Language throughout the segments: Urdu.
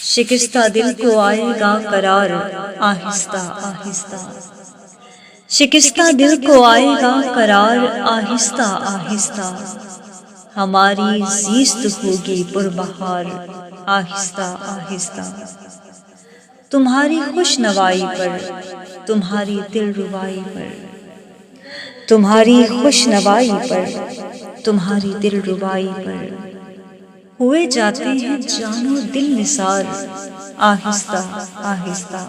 شکستہ دل کو آئے گا قرار آہستہ آہستہ، شکستہ دل کو آئے گا قرار آہستہ آہستہ، ہماری زیست ہوگی پربہار آہستہ آہستہ، تمہاری خوش نوائی پر، تمہاری دل ربائی پر، تمہاری خوش نوائی پر، تمہاری دل ربائی پر، ہوئے جاتے ہیں جان و دل نثار آہستہ آہستہ،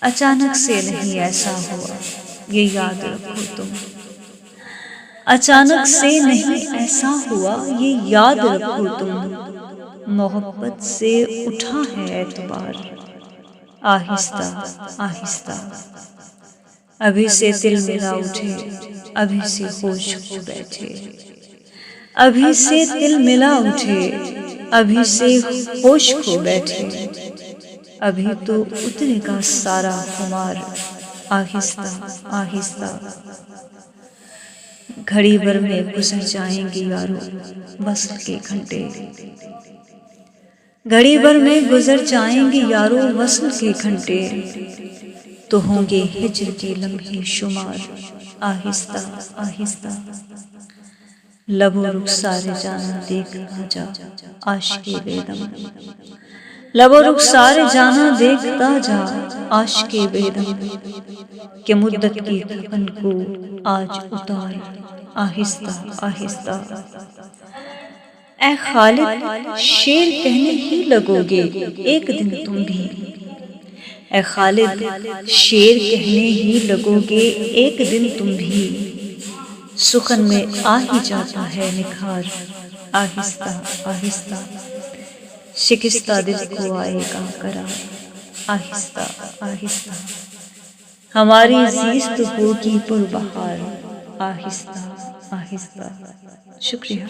اچانک سے نہیں ایسا ہوا یہ یاد رکھو تم، اچانک سے نہیں ایسا ہوا یہ یاد رکھو تم، محبت سے اٹھا ہے اعتبار آہستہ آہستہ، ابھی سے دل ملا اٹھے، ابھی سے ہوش کھو بیٹھے، ابھی سے دل ملا اٹھے، ابھی سے ہوش کھو بیٹھے، ابھی تو اترے گا سارا خمار آہستہ آہستہ، گھڑی بھر میں گزر جائیں گے یارو وصل کے گھنٹے، گھڑی بھر میں گزر جائیں گے یارو وصل کے گھنٹے، تو ہوں گے ہجر کے لمحے شمار آہستہ آہستہ، لب و رخسار جانا دیکھ جا عاشق بے دم، لب و رخسار جانا دیکھتا جا عاشق بے دم، کہ مدت کی تھکن کو آج اتار آہستہ آہستہ، اے خالد شعر کہنے ہی لگو گے ایک دن تم بھی، اے خالد شعر کہنے ہی لگو گے ایک دن تم بھی، سخن میں آ ہی جاتا ہے نکھار آہستہ آہستہ، شکستہ دل کو آئے گا قرار آہستہ آہستہ، ہماری زیست ہوگی پربہار آہستہ آہستہ۔ شکریہ۔